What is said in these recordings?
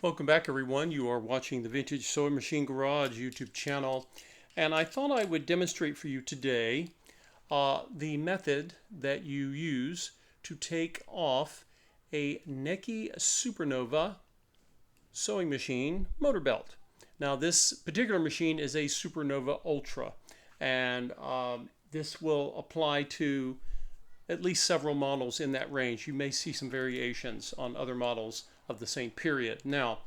Welcome back, everyone. You are watching the Vintage Sewing Machine Garage YouTube channel, and I thought I would demonstrate for you today the method that you use to take off a Necchi Supernova sewing machine motor belt. Now, this particular machine is a Supernova Ultra, and this will apply to at least several models in that range. You may see some variations on other models of the same period. Now,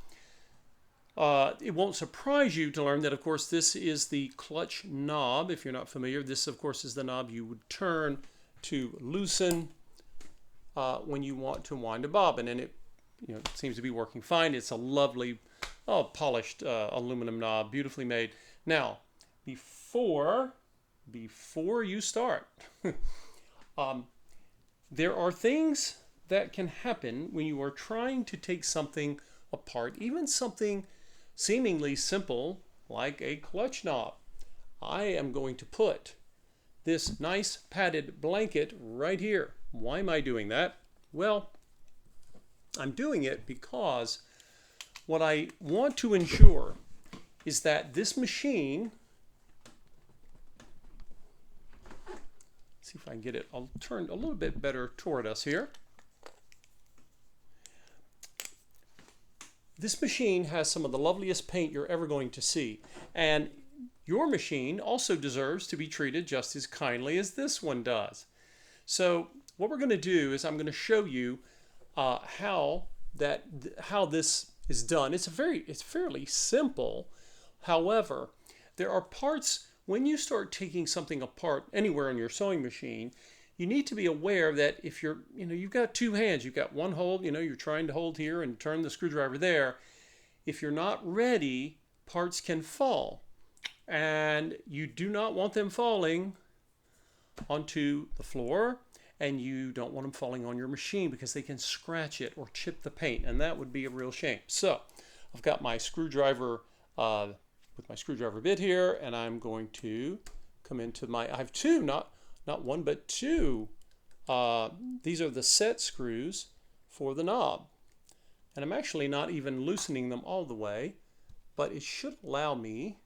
it won't surprise you to learn that, of course, this is the clutch knob. If you're not familiar, this, of course, is the knob you would turn to loosen when you want to wind a bobbin, and it seems to be working fine. It's a lovely, polished aluminum knob, beautifully made. Now, before you start, there are things that can happen when you are trying to take something apart, even something seemingly simple like a clutch knob. I am going to put this nice padded blanket right here. Why am I doing that? Well, I'm doing it because what I want to ensure is that this machine, see if I can get it, I'll turn a little bit better toward us here. This machine has some of the loveliest paint you're ever going to see, and your machine also deserves to be treated just as kindly as this one does. So what we're going to do is I'm going to show you how this is done. It's fairly simple. However, there are parts when you start taking something apart anywhere on your sewing machine. You need to be aware that if you've got two hands, you've got one hold, you're trying to hold here and turn the screwdriver there. If you're not ready, parts can fall. And you do not want them falling onto the floor, and you don't want them falling on your machine because they can scratch it or chip the paint, and that would be a real shame. So I've got my screwdriver with my screwdriver bit here, and I'm going to come into I have two, not one, but two. These are the set screws for the knob. And I'm actually not even loosening them all the way, but it should allow me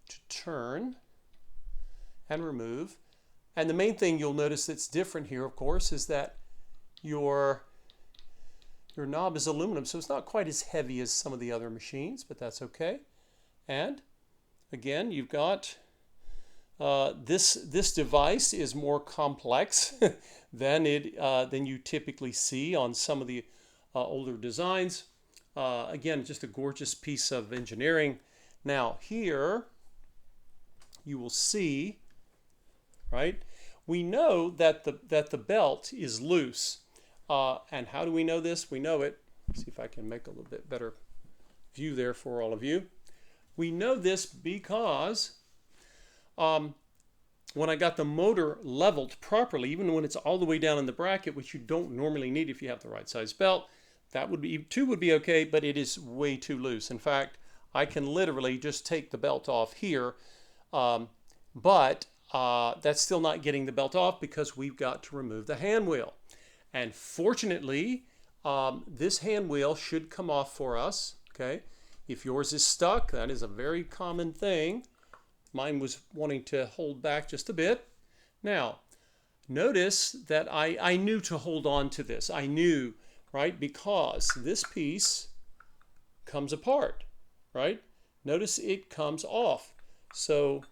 to turn and remove. And the main thing you'll notice that's different here, of course, is that your knob is aluminum, so it's not quite as heavy as some of the other machines, but that's okay. And again, you've got this device is more complex than you typically see on some of the older designs. Again, just a gorgeous piece of engineering. Now here you will see, right? We know that the belt is loose, and how do we know this? We know it. Let's see if I can make a little bit better view there for all of you. We know this because when I got the motor leveled properly, even when it's all the way down in the bracket, which you don't normally need if you have the right size belt, that would be okay, but it is way too loose. In fact, I can literally just take the belt off here, but that's still not getting the belt off because we've got to remove the hand wheel. And fortunately, this hand wheel should come off for us, okay? If yours is stuck, that is a very common thing. Mine was wanting to hold back just a bit. Now, notice that I knew to hold on to this. I knew, right? Because this piece comes apart, right? Notice it comes off. So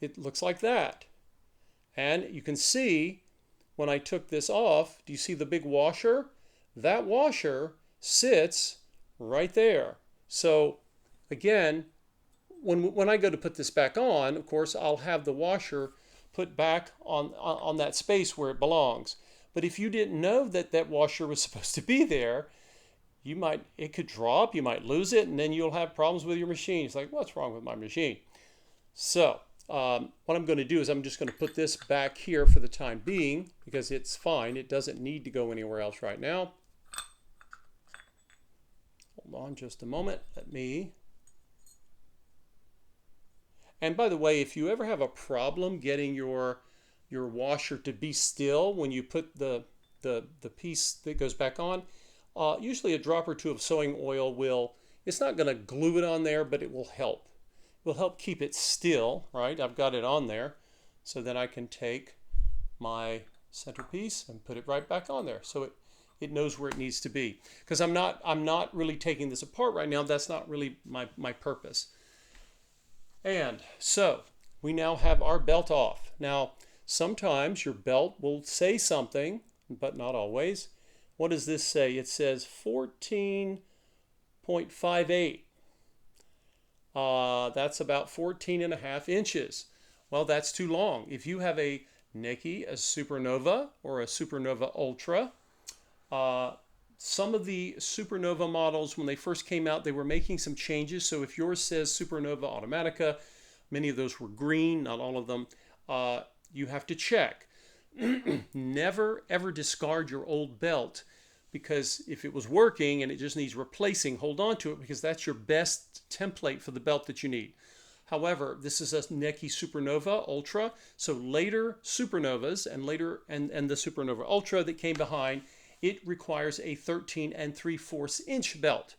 it looks like that. And you can see when I took this off, do you see the big washer? That washer sits right there. So again, when I go to put this back on, of course, I'll have the washer put back on that space where it belongs. But if you didn't know that that washer was supposed to be there, it could drop, you might lose it, and then you'll have problems with your machine. It's like, what's wrong with my machine? So what I'm going to do is I'm just going to put this back here for the time being because it's fine. It doesn't need to go anywhere else right now. Hold on just a moment. And by the way, if you ever have a problem getting your washer to be still when you put the piece that goes back on, Usually a drop or two of sewing oil will, it's not going to glue it on there, but it will help. It will help keep it still, right? I've got it on there. So then I can take my centerpiece and put it right back on there. So it knows where it needs to be. Because I'm not really taking this apart right now. That's not really my purpose. And so we now have our belt off. Now, sometimes your belt will say something, but not always. What does this say? It says 14.58. That's about 14.5 inches. Well, that's too long. If you have a Necchi, a Supernova, or a Supernova Ultra, some of the Supernova models, when they first came out, they were making some changes. So if yours says Supernova Automatica, many of those were green, not all of them, you have to check. Never, ever discard your old belt, because if it was working and it just needs replacing, hold on to it, because that's your best template for the belt that you need. However, this is a Necchi Supernova Ultra, so later Supernovas and the Supernova Ultra that came behind, it requires a 13 3/4 inch belt.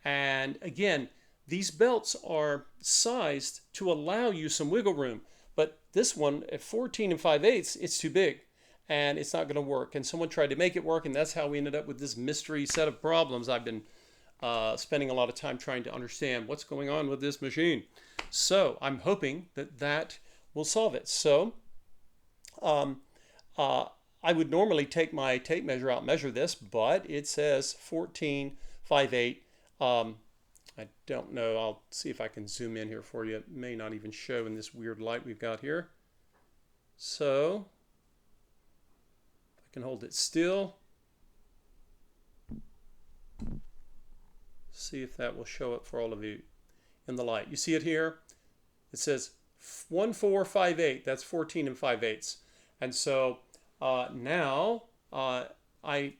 And again, these belts are sized to allow you some wiggle room, but this one at 14 5/8, it's too big and it's not going to work. And someone tried to make it work, and that's how we ended up with this mystery set of problems. I've been spending a lot of time trying to understand what's going on with this machine. So I'm hoping that will solve it. So I would normally take my tape measure out and measure this, but it says 14 5/8. I don't know. I'll see if I can zoom in here for you. It may not even show in this weird light we've got here. So if I can hold it still, see if that will show up for all of you in the light. You see it here? It says 1458. That's 14 5/8. And so now it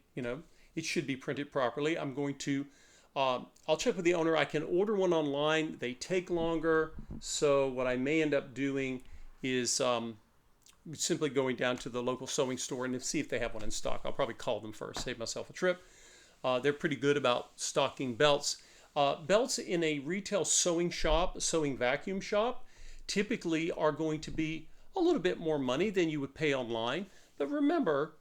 should be printed properly. I'm going to I'll check with the owner. I can order one online. They take longer. So what I may end up doing is simply going down to the local sewing store and see if they have one in stock. I'll probably call them first, save myself a trip. They're pretty good about stocking belts. Belts in a retail sewing shop, sewing vacuum shop, typically are going to be a little bit more money than you would pay online. But remember,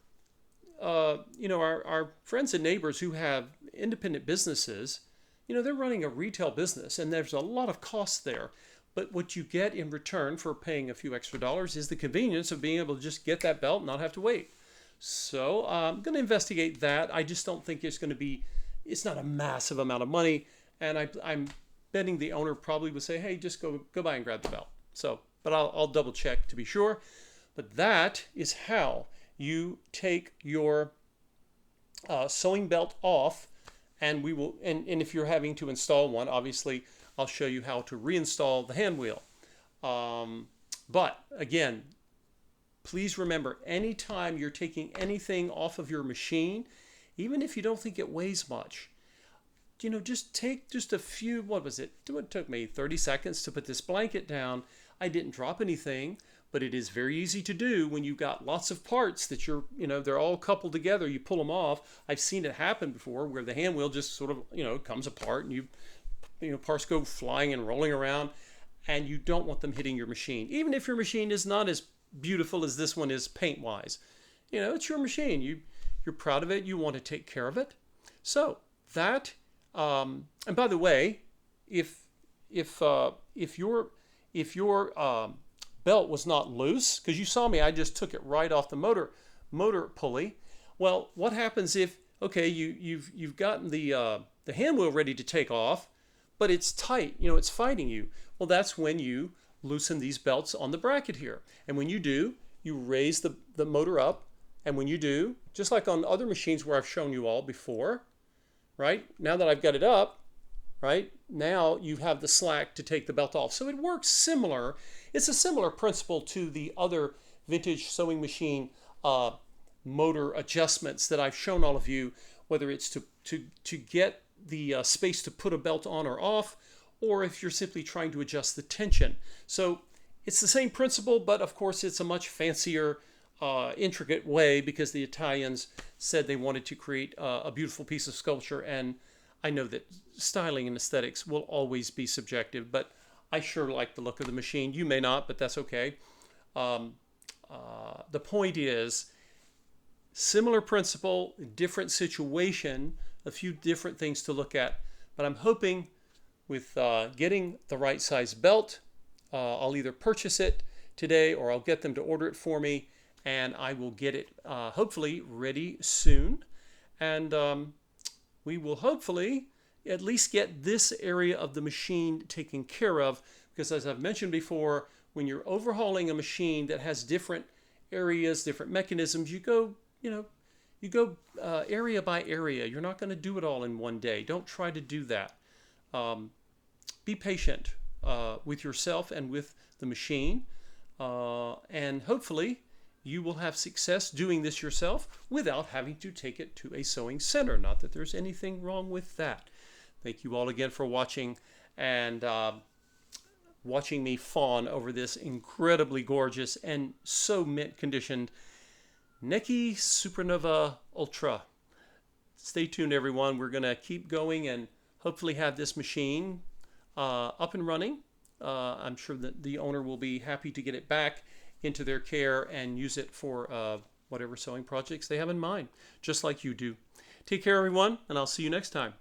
our friends and neighbors who have independent businesses, they're running a retail business and there's a lot of costs there. But what you get in return for paying a few extra dollars is the convenience of being able to just get that belt and not have to wait. So I'm going to investigate that. I just don't think it's not a massive amount of money. And I'm betting the owner probably would say, hey, just go by and grab the belt. So, but I'll double check to be sure. But that is how you take your sewing belt off, and we will. And if you're having to install one, obviously, I'll show you how to reinstall the hand wheel. But again, please remember, anytime you're taking anything off of your machine, even if you don't think it weighs much, just take just a few. What was it? It took me 30 seconds to put this blanket down. I didn't drop anything. But it is very easy to do when you've got lots of parts that they're all coupled together. You pull them off. I've seen it happen before where the hand wheel just sort of, comes apart and parts go flying and rolling around, and you don't want them hitting your machine. Even if your machine is not as beautiful as this one is paint-wise. It's your machine. You're proud of it. You want to take care of it. So that, and by the way, if your belt was not loose, because you saw me, I just took it right off the motor pulley. Well, what happens if you've gotten the hand wheel ready to take off, but it's tight, it's fighting you. Well, that's when you loosen these belts on the bracket here. And when you do, you raise the motor up, and when you do, just like on other machines where I've shown you all before, right? Now that I've got it up, right? Now you have the slack to take the belt off. So it works similar. It's a similar principle to the other vintage sewing machine motor adjustments that I've shown all of you, whether it's to get the space to put a belt on or off, or if you're simply trying to adjust the tension. So it's the same principle, but of course it's a much fancier intricate way, because the Italians said they wanted to create a beautiful piece of sculpture. And I know that styling and aesthetics will always be subjective, but I sure like the look of the machine. You may not, but that's okay. The point is, similar principle, different situation, a few different things to look at. But I'm hoping with getting the right size belt, I'll either purchase it today or I'll get them to order it for me, and I will get it hopefully ready soon. And we will hopefully at least get this area of the machine taken care of, because as I've mentioned before, when you're overhauling a machine that has different areas, different mechanisms, you go area by area. You're not going to do it all in one day. Don't try to do that. Be patient with yourself and with the machine, and hopefully you will have success doing this yourself without having to take it to a sewing center. Not that there's anything wrong with that. Thank you all again for watching, and watching me fawn over this incredibly gorgeous and so mint conditioned Necchi Supernova Ultra. Stay tuned, everyone. We're going to keep going and hopefully have this machine up and running. I'm sure that the owner will be happy to get it back into their care and use it for whatever sewing projects they have in mind, just like you do. Take care, everyone, and I'll see you next time.